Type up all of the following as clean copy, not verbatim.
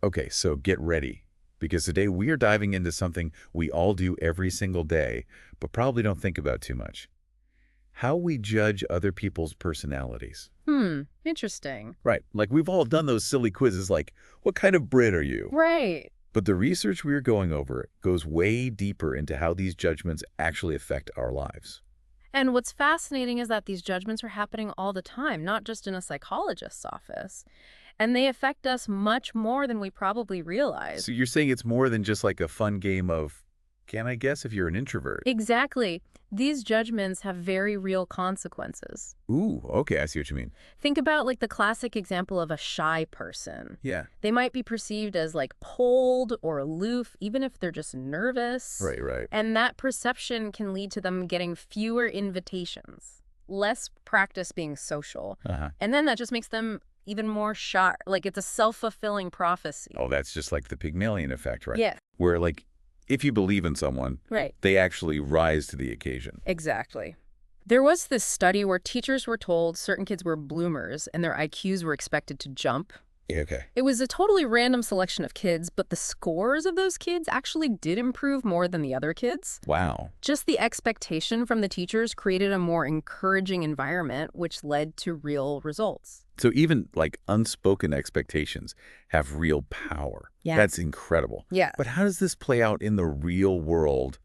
Okay, so get ready, because today we are diving into something we all do every single day, but probably don't think about too much. How we judge other people's personalities. Interesting. Right, like we've all done those silly quizzes like, what kind of Brit are you? Right. But the research we're going over goes way deeper into how these judgments actually affect our lives. And what's fascinating is that these judgments are happening all the time, not just in a psychologist's office. And they affect us much more than we probably realize. So you're saying it's more than just like a fun game of, can I guess if you're an introvert? Exactly. These judgments have very real consequences. Ooh, okay, I see what you mean. Think about like the classic example of a shy person. Yeah, They might be perceived as like cold or aloof, even if they're just nervous. right. And that perception can lead to them getting fewer invitations, less practice being social. Uh-huh. And then that just makes them even more shy. Like it's a self-fulfilling prophecy. Oh, that's just like the Pygmalion effect, right? Yeah, Where like, if you believe in someone, right. they actually rise to the occasion. Exactly. There was this study where teachers were told certain kids were bloomers and their IQs were expected to jump. Yeah, okay. It was a totally random selection of kids, but the scores of those kids actually did improve more than the other kids. Wow. Just the expectation from the teachers created a more encouraging environment, which led to real results. So even like unspoken expectations have real power. Yeah. That's incredible. Yeah. But how does this play out in the real world,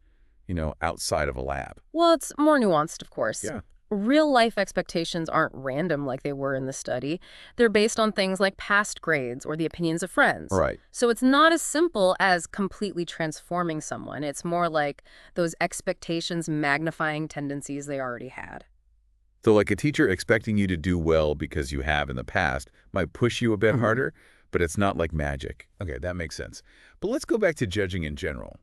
outside of a lab? Well, it's more nuanced, of course. Yeah. Real life expectations aren't random like they were in the study. They're based on things like past grades or the opinions of friends. Right. So it's not as simple as completely transforming someone. It's more like those expectations magnifying tendencies they already had. So like a teacher expecting you to do well because you have in the past might push you a bit harder, but it's not like magic. Okay, that makes sense. But let's go back to judging in general.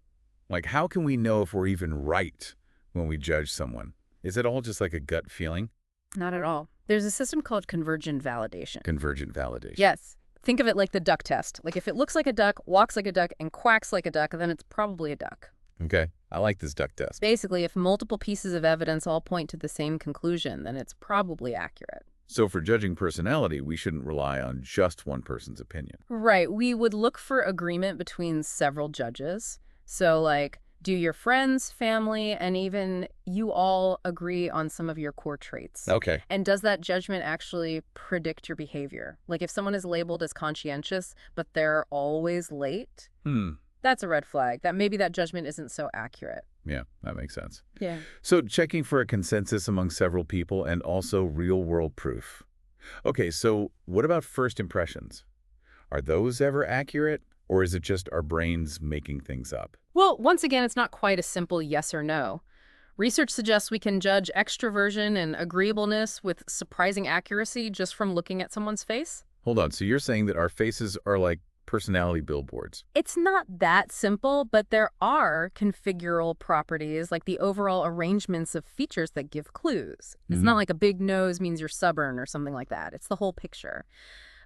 Like, how can we know if we're even right when we judge someone? Is it all just like a gut feeling? Not at all. There's a system called convergent validation. Convergent validation. Yes. Think of it like the duck test. Like if it looks like a duck, walks like a duck, and quacks like a duck, then it's probably a duck. Okay, I like this duck test. Basically, if multiple pieces of evidence all point to the same conclusion, then it's probably accurate. So for judging personality, we shouldn't rely on just one person's opinion. Right. We would look for agreement between several judges. So, like, do your friends, family, and even you all agree on some of your core traits? Okay. And does that judgment actually predict your behavior? Like, if someone is labeled as conscientious, but they're always late, that's a red flag. That maybe that judgment isn't so accurate. Yeah, that makes sense. Yeah. So checking for a consensus among several people and also real-world proof. Okay, so what about first impressions? Are those ever accurate, or is it just our brains making things up? Well, once again, it's not quite a simple yes or no. Research suggests we can judge extroversion and agreeableness with surprising accuracy just from looking at someone's face. Hold on, so you're saying that our faces are like personality billboards? It's not that simple, but there are configural properties like the overall arrangements of features that give clues. It's not like a big nose means you're stubborn or something like that. It's the whole picture.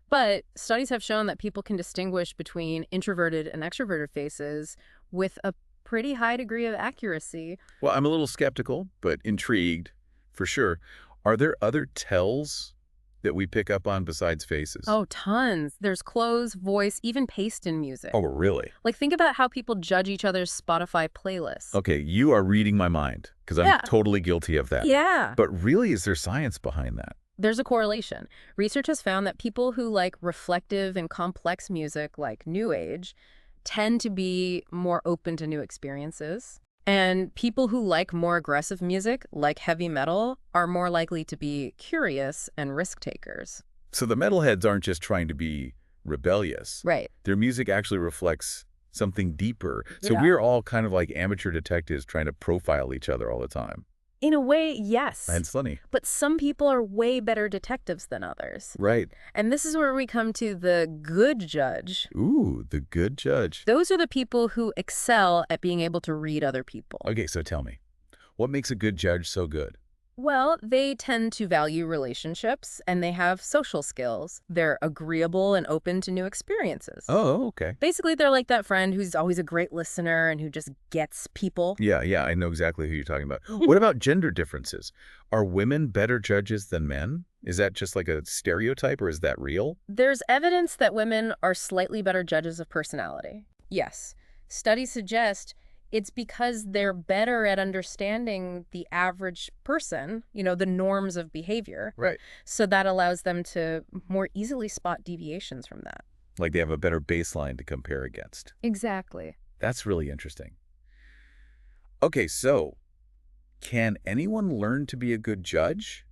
But studies have shown that people can distinguish between introverted and extroverted faces with a pretty high degree of accuracy. Well, I'm a little skeptical, but intrigued, for sure. Are there other tells that we pick up on besides faces? Oh, tons. There's clothes, voice, even paste in music. Oh, really? Like, think about how people judge each other's Spotify playlists. Okay, you are reading my mind, because I'm totally guilty of that. Yeah. But really, is there science behind that? There's a correlation. Research has found that people who like reflective and complex music, like New Age, tend to be more open to new experiences. And people who like more aggressive music, like heavy metal, are more likely to be curious and risk takers. So the metalheads aren't just trying to be rebellious. Right. Their music actually reflects something deeper. So Yeah. we're all kind of like amateur detectives trying to profile each other all the time. In a way, yes. That's funny. But some people are way better detectives than others. Right. And this is where we come to the good judge. Ooh, the good judge. Those are the people who excel at being able to read other people. Okay, so tell me, what makes a good judge so good? Well, they tend to value relationships and they have social skills. They're agreeable and open to new experiences. Oh, okay. Basically, they're like that friend who's always a great listener and who just gets people. Yeah, yeah, I know exactly who you're talking about. What about gender differences? Are women better judges than men? Is that just like a stereotype or is that real? There's evidence that women are slightly better judges of personality. Yes. Studies suggest it's because they're better at understanding the average person, the norms of behavior. Right. So that allows them to more easily spot deviations from that. Like they have a better baseline to compare against. Exactly. That's really interesting. Okay, so can anyone learn to be a good judge?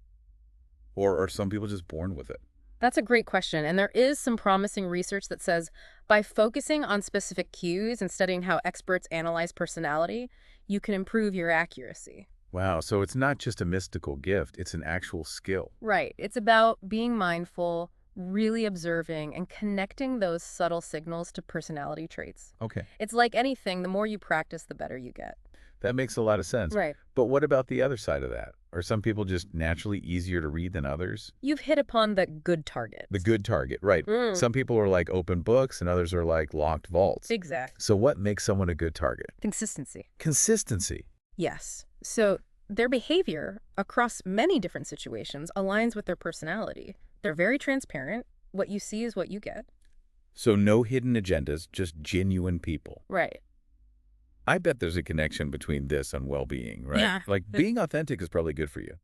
Or are some people just born with it? That's a great question. And there is some promising research that says by focusing on specific cues and studying how experts analyze personality, you can improve your accuracy. Wow, so it's not just a mystical gift, it's an actual skill. Right. It's about being mindful, really observing, and connecting those subtle signals to personality traits. Okay, It's like anything, the more you practice, the better you get. that makes a lot of sense. Right. But what about the other side of that? Are some people just naturally easier to read than others? You've hit upon the good target. The good target, right. Mm. Some people are like open books and others are like locked vaults. Exactly. So what makes someone a good target? Consistency. Consistency. Yes. So their behavior across many different situations aligns with their personality. They're very transparent. What you see is what you get. So no hidden agendas, just genuine people. Right. I bet there's a connection between this and well-being, right? Yeah. Like being authentic is probably good for you.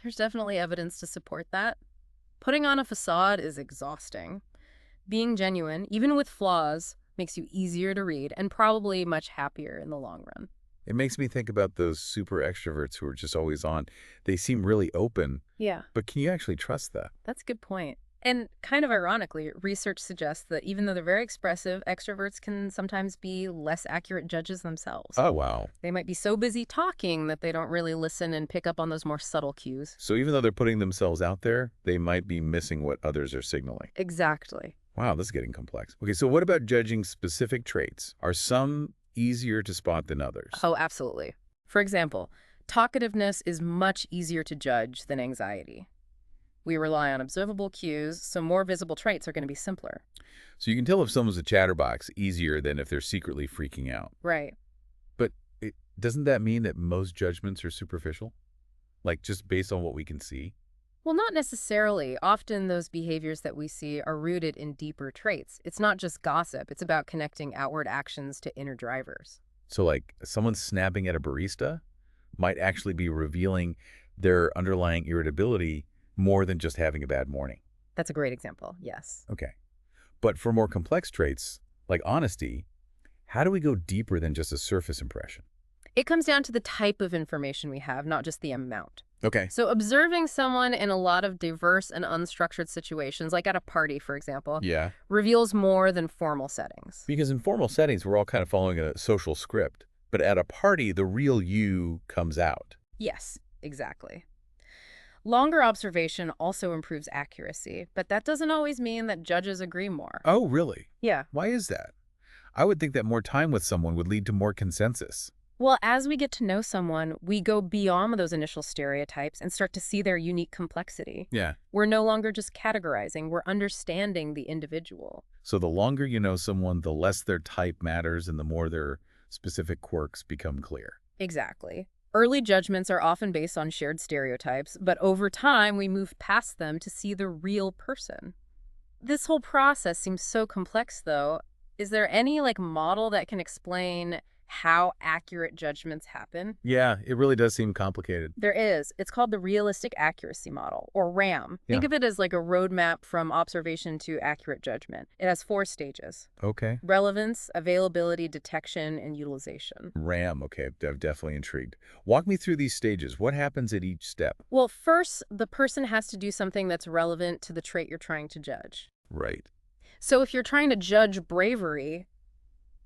There's definitely evidence to support that. Putting on a facade is exhausting. Being genuine, even with flaws, makes you easier to read and probably much happier in the long run. It makes me think about those super extroverts who are just always on. They seem really open, Yeah, but can you actually trust that? that's a good point. And kind of ironically, research suggests that even though they're very expressive, extroverts can sometimes be less accurate judges themselves. Oh, wow. They might be so busy talking that they don't really listen and pick up on those more subtle cues. So even though they're putting themselves out there, they might be missing what others are signaling. Exactly. Wow, this is getting complex. Okay, so what about judging specific traits? Are some easier to spot than others? Oh, absolutely. For example, talkativeness is much easier to judge than anxiety. We rely on observable cues, so more visible traits are going to be simpler. So you can tell if someone's a chatterbox easier than if they're secretly freaking out. Right. But doesn't that mean that most judgments are superficial? Like just based on what we can see? Well, not necessarily. Often those behaviors that we see are rooted in deeper traits. It's not just gossip. It's about connecting outward actions to inner drivers. So like someone snapping at a barista might actually be revealing their underlying irritability more than just having a bad morning. That's a great example. Yes. Okay. But for more complex traits, like honesty, how do we go deeper than just a surface impression? It comes down to the type of information we have, not just the amount. Okay. So observing someone in a lot of diverse and unstructured situations, like at a party, for example, Yeah. reveals more than formal settings. Because in formal settings, we're all kind of following a social script. But at a party, the real you comes out. Yes, exactly. Longer observation also improves accuracy, but that doesn't always mean that judges agree more. Oh, really? Yeah. Why is that? I would think that more time with someone would lead to more consensus. Well, as we get to know someone, we go beyond those initial stereotypes and start to see their unique complexity. Yeah. We're no longer just categorizing, we're understanding the individual. So the longer you know someone, the less their type matters and the more their specific quirks become clear. Exactly. Early judgments are often based on shared stereotypes, but over time we move past them to see the real person. This whole process seems so complex, though. Is there any model that can explain how accurate judgments happen? Yeah, it really does seem complicated. There is. It's called the Realistic Accuracy Model, or RAM. Think Yeah. of it as like a roadmap from observation to accurate judgment. It has 4 stages: Okay. relevance, availability, detection, and utilization. RAM, okay, I'm definitely intrigued. Walk me through these stages. What happens at each step? Well, first, the person has to do something that's relevant to the trait you're trying to judge. Right. So if you're trying to judge bravery,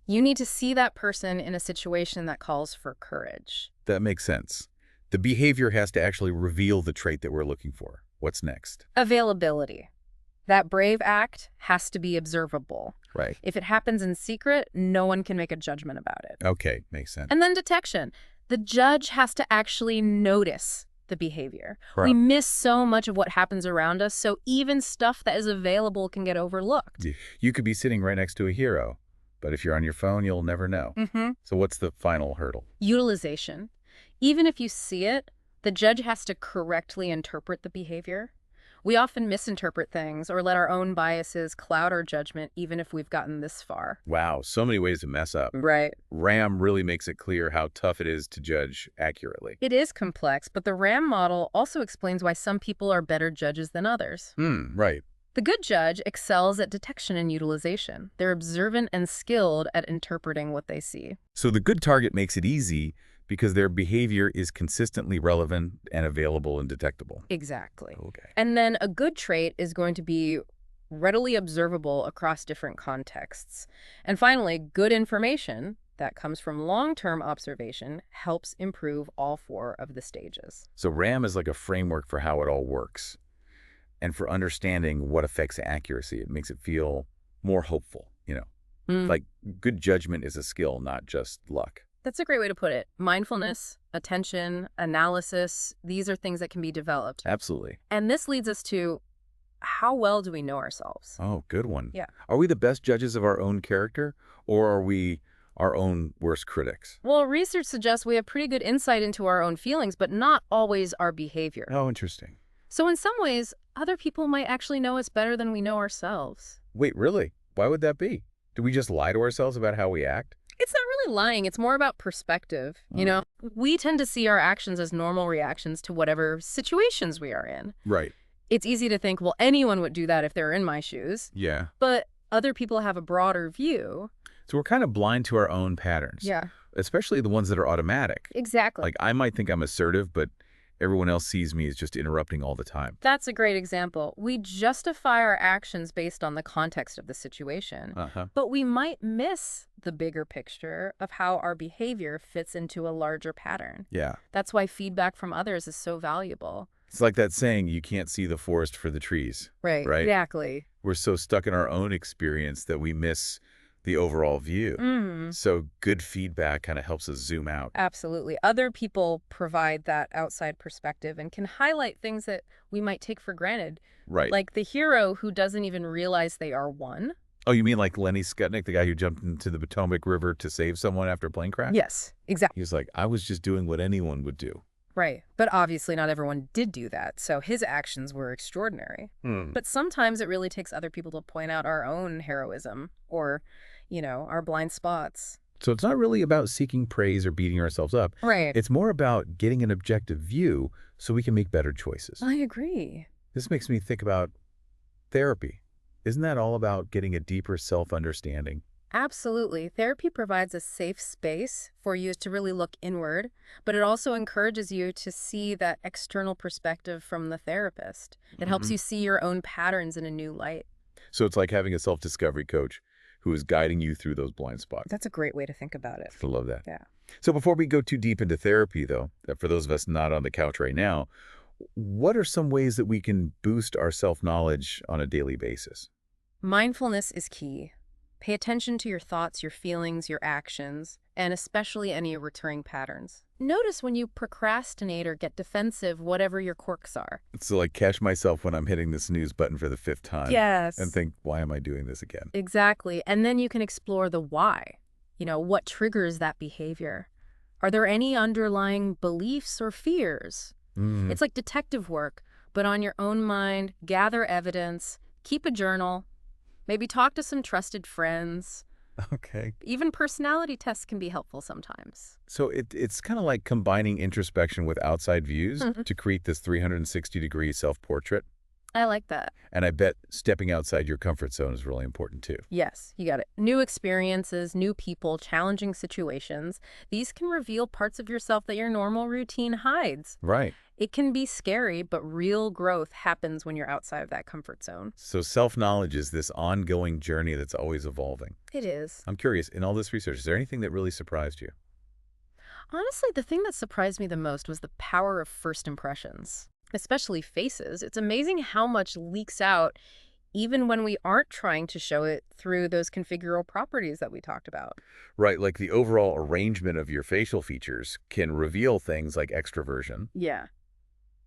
you need to see that person in a situation that calls for courage. That makes sense. The behavior has to actually reveal the trait that we're looking for. What's next? Availability. That brave act has to be observable. Right. If it happens in secret, no one can make a judgment about it. Okay, makes sense. And then detection. The judge has to actually notice the behavior. Right. We miss so much of what happens around us, so even stuff that is available can get overlooked. You could be sitting right next to a hero, but if you're on your phone, you'll never know. So what's the final hurdle? Utilization. Even if you see it, the judge has to correctly interpret the behavior. We often misinterpret things or let our own biases cloud our judgment even if we've gotten this far. Wow, so many ways to mess up. Right. RAM really makes it clear how tough it is to judge accurately. It is complex, but the RAM model also explains why some people are better judges than others. Right. The good judge excels at detection and utilization. They're observant and skilled at interpreting what they see. So the good target makes it easy because their behavior is consistently relevant and available and detectable. Exactly. Okay. And then a good trait is going to be readily observable across different contexts. And finally, good information that comes from long-term observation helps improve all 4 of the stages. So RAM is like a framework for how it all works. And for understanding what affects accuracy, it makes it feel more hopeful, Like good judgment is a skill, not just luck. That's a great way to put it. Mindfulness, attention, analysis, these are things that can be developed. Absolutely. And this leads us to how well do we know ourselves? Oh, good one. Yeah. Are we the best judges of our own character, or are we our own worst critics? Well, research suggests we have pretty good insight into our own feelings, but not always our behavior. Oh, interesting. So in some ways, other people might actually know us better than we know ourselves. Wait, really? Why would that be? Do we just lie to ourselves about how we act? It's not really lying. It's more about perspective. We tend to see our actions as normal reactions to whatever situations we are in. Right. It's easy to think, well, anyone would do that if they're in my shoes. Yeah. But other people have a broader view. So we're kind of blind to our own patterns. Yeah. Especially the ones that are automatic. Exactly. Like I might think I'm assertive, but everyone else sees me as just interrupting all the time. That's a great example. We justify our actions based on the context of the situation. But we might miss the bigger picture of how our behavior fits into a larger pattern. Yeah. That's why feedback from others is so valuable. It's like that saying, you can't see the forest for the trees. Right. Right? Exactly. We're so stuck in our own experience that we miss the overall view. So good feedback kind of helps us zoom out. Absolutely. Other people provide that outside perspective and can highlight things that we might take for granted. Right. Like the hero who doesn't even realize they are one. Oh, you mean like Lenny Skutnik, the guy who jumped into the Potomac River to save someone after a plane crash? Yes, exactly. He was like, I was just doing what anyone would do. Right. But obviously not everyone did do that, so his actions were extraordinary. But sometimes it really takes other people to point out our own heroism or, our blind spots. So it's not really about seeking praise or beating ourselves up. Right. It's more about getting an objective view so we can make better choices. I agree. This makes me think about therapy. Isn't that all about getting a deeper self-understanding? Absolutely. Therapy provides a safe space for you to really look inward, but it also encourages you to see that external perspective from the therapist. It helps you see your own patterns in a new light. So it's like having a self-discovery coach who is guiding you through those blind spots. That's a great way to think about it. I love that. Yeah. So before we go too deep into therapy, though, for those of us not on the couch right now, what are some ways that we can boost our self-knowledge on a daily basis? Mindfulness is key. Pay attention to your thoughts, your feelings, your actions, and especially any recurring patterns. Notice when you procrastinate or get defensive, whatever your quirks are. So like catch myself when I'm hitting the snooze button for the 5th time. Yes. And think, why am I doing this again? Exactly. And then you can explore the why. What triggers that behavior? Are there any underlying beliefs or fears? It's like detective work, but on your own mind. Gather evidence, keep a journal, maybe talk to some trusted friends. Okay. Even personality tests can be helpful sometimes. So it's kind of like combining introspection with outside views to create this 360-degree self-portrait. I like that. And I bet stepping outside your comfort zone is really important too. Yes, you got it. New experiences, new people, challenging situations. These can reveal parts of yourself that your normal routine hides. Right. It can be scary, but real growth happens when you're outside of that comfort zone. So self-knowledge is this ongoing journey that's always evolving. It is. I'm curious, in all this research, is there anything that really surprised you? Honestly, the thing that surprised me the most was the power of first impressions, especially faces. It's amazing how much leaks out even when we aren't trying to show it through those configural properties that we talked about. Right, like the overall arrangement of your facial features can reveal things like extroversion. Yeah.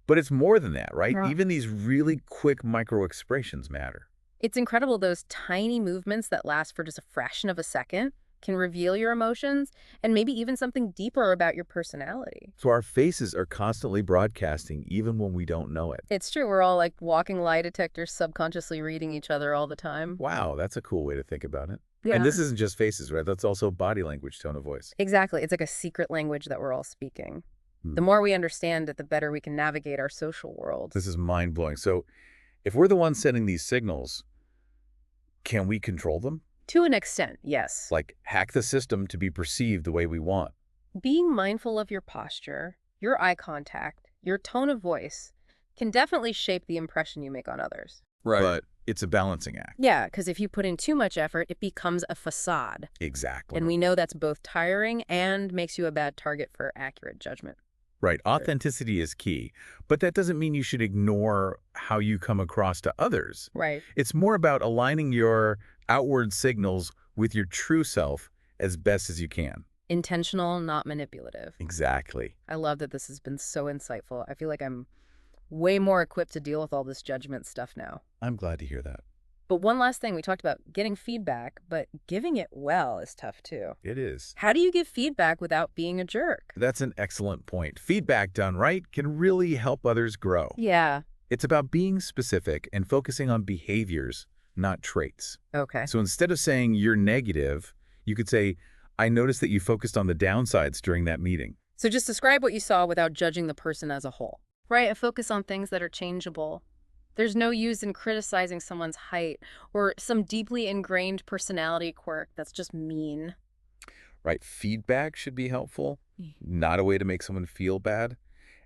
But it's more than that, right? Yeah. Even these really quick micro expressions matter. It's incredible those tiny movements that last for just a fraction of a second can reveal your emotions and maybe even something deeper about your personality. So our faces are constantly broadcasting even when we don't know it. It's true, we're all like walking lie detectors subconsciously reading each other all the time. Wow, that's a cool way to think about it. And Yeah. this isn't just faces, right? That's also body language, tone of voice. Exactly. It's like a secret language that we're all speaking. Hmm. The more we understand it, the better we can navigate our social world. This is mind-blowing. So if we're the ones sending these signals, can we control them? To an extent, yes. Like hack the system to be perceived the way we want? Being mindful of your posture, your eye contact, your tone of voice can definitely shape the impression you make on others. Right. But it's a balancing act. Yeah, because if you put in too much effort, it becomes a facade. Exactly. And we know that's both tiring and makes you a bad target for accurate judgment. Right. Authenticity is key, but that doesn't mean you should ignore how you come across to others. Right. It's more about aligning your outward signals with your true self as best as you can. Intentional, not manipulative. Exactly. I love that this has been so insightful. I feel like I'm way more equipped to deal with all this judgment stuff now. I'm glad to hear that. But one last thing, we talked about getting feedback, but giving it well is tough too. It is. How do you give feedback without being a jerk? That's an excellent point. Feedback done right can really help others grow. Yeah. It's about being specific and focusing on behaviors, not traits. Okay. So instead of saying you're negative, you could say, I noticed that you focused on the downsides during that meeting. So just describe what you saw without judging the person as a whole. Right, a focus on things that are changeable. There's no use in criticizing someone's height or some deeply ingrained personality quirk that's just mean. Right? Feedback should be helpful, not a way to make someone feel bad.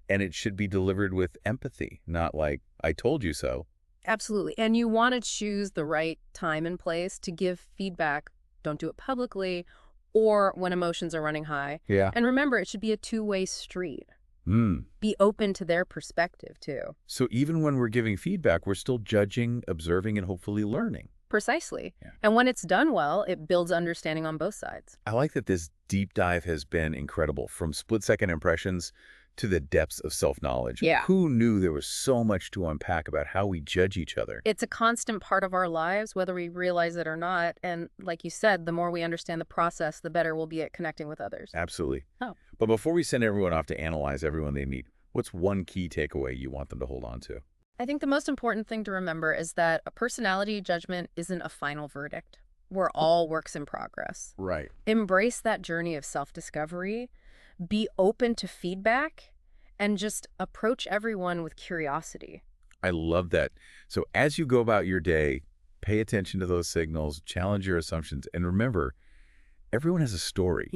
And it should be delivered with empathy, not like, I told you so. Absolutely. And you want to choose the right time and place to give feedback. Don't do it publicly or when emotions are running high. Yeah. And remember, it should be a two-way street. Mm. Be open to their perspective, too. So even when we're giving feedback, we're still judging, observing, and hopefully learning. Precisely. Yeah. And when it's done well, it builds understanding on both sides. I like that this deep dive has been incredible, from split-second impressions to the depths of self-knowledge. Yeah. Who knew there was so much to unpack about how we judge each other? It's a constant part of our lives, whether we realize it or not. And like you said, the more we understand the process, the better we'll be at connecting with others. Absolutely. Oh. But before we send everyone off to analyze everyone they meet, what's one key takeaway you want them to hold on to? I think the most important thing to remember is that a personality judgment isn't a final verdict. We're all works in progress. Right. Embrace that journey of self-discovery, be open to feedback, and just approach everyone with curiosity. I love that. So as you go about your day, pay attention to those signals, challenge your assumptions, and remember, everyone has a story.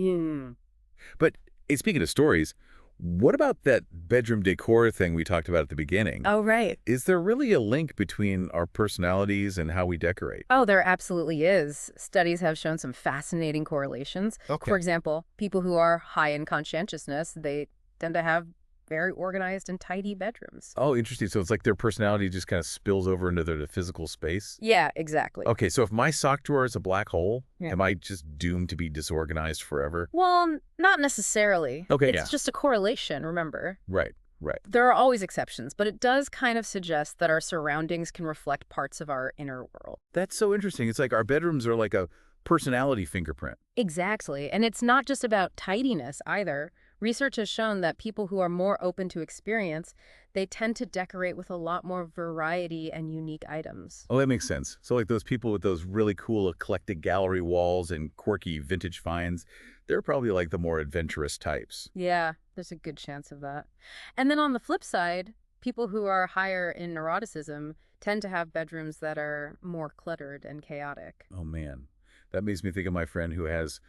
But hey, speaking of stories, what about that bedroom decor thing we talked about at the beginning? Oh, right. Is there really a link between our personalities and how we decorate? Oh, there absolutely is. Studies have shown some fascinating correlations. Okay. For example, people who are high in conscientiousness, they tend to have very organized and tidy bedrooms. Oh, interesting. So it's like their personality just kind of spills over into their physical space? Yeah, exactly. Okay, so if my sock drawer is a black hole, Yeah. am I just doomed to be disorganized forever? Well, not necessarily. Okay, It's yeah. just a correlation, remember? Right, right. There are always exceptions, but it does kind of suggest that our surroundings can reflect parts of our inner world. That's so interesting. It's like our bedrooms are like a personality fingerprint. Exactly. And it's not just about tidiness either. Research has shown that people who are more open to experience, they tend to decorate with a lot more variety and unique items. Oh, that makes sense. So like those people with those really cool eclectic gallery walls and quirky vintage finds, they're probably like the more adventurous types. Yeah, there's a good chance of that. And then on the flip side, people who are higher in neuroticism tend to have bedrooms that are more cluttered and chaotic. Oh, man. That makes me think of my friend who has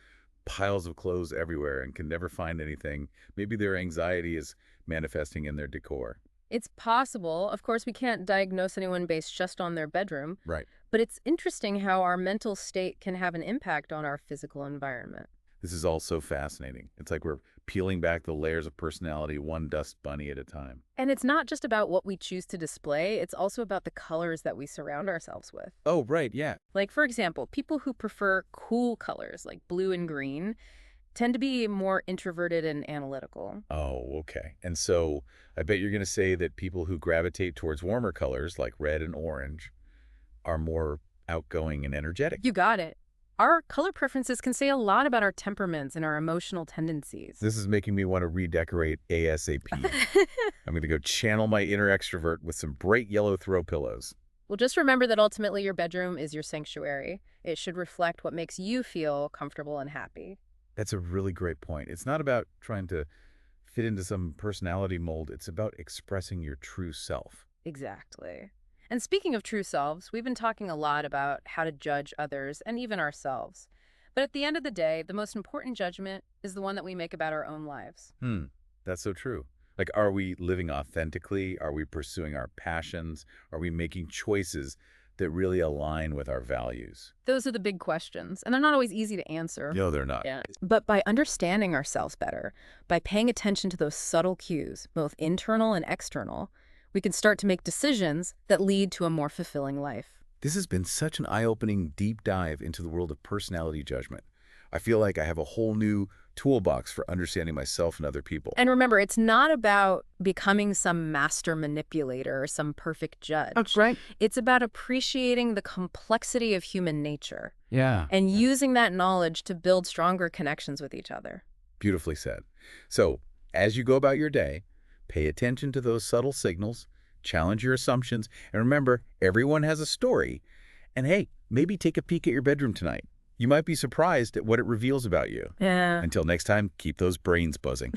piles of clothes everywhere and can never find anything. Maybe their anxiety is manifesting in their decor. It's possible. Of course, we can't diagnose anyone based just on their bedroom, Right. but it's interesting how our mental state can have an impact on our physical environment. This is all so fascinating. It's like we're peeling back the layers of personality one dust bunny at a time. And it's not just about what we choose to display, it's also about the colors that we surround ourselves with. Oh, right, yeah. Like, for example, people who prefer cool colors like blue and green tend to be more introverted and analytical. Oh, okay. And so I bet you're going to say that people who gravitate towards warmer colors like red and orange are more outgoing and energetic. You got it. Our color preferences can say a lot about our temperaments and our emotional tendencies. This is making me want to redecorate ASAP. I'm going to go channel my inner extrovert with some bright yellow throw pillows. Well, just remember that ultimately your bedroom is your sanctuary. It should reflect what makes you feel comfortable and happy. That's a really great point. It's not about trying to fit into some personality mold. It's about expressing your true self. Exactly. And speaking of true selves, we've been talking a lot about how to judge others and even ourselves. But at the end of the day, the most important judgment is the one that we make about our own lives. That's so true. Like, are we living authentically? Are we pursuing our passions? Are we making choices that really align with our values? Those are the big questions, and they're not always easy to answer. No, they're not. Yeah. But by understanding ourselves better, by paying attention to those subtle cues, both internal and external, we can start to make decisions that lead to a more fulfilling life. This has been such an eye-opening deep dive into the world of personality judgment. I feel like I have a whole new toolbox for understanding myself and other people. And remember, it's not about becoming some master manipulator or some perfect judge. That's right. It's about appreciating the complexity of human nature. Yeah. And using that knowledge to build stronger connections with each other. Beautifully said. So, as you go about your day, pay attention to those subtle signals, challenge your assumptions, and remember, everyone has a story. And hey, maybe take a peek at your bedroom tonight. You might be surprised at what it reveals about you. Yeah. Until next time, keep those brains buzzing.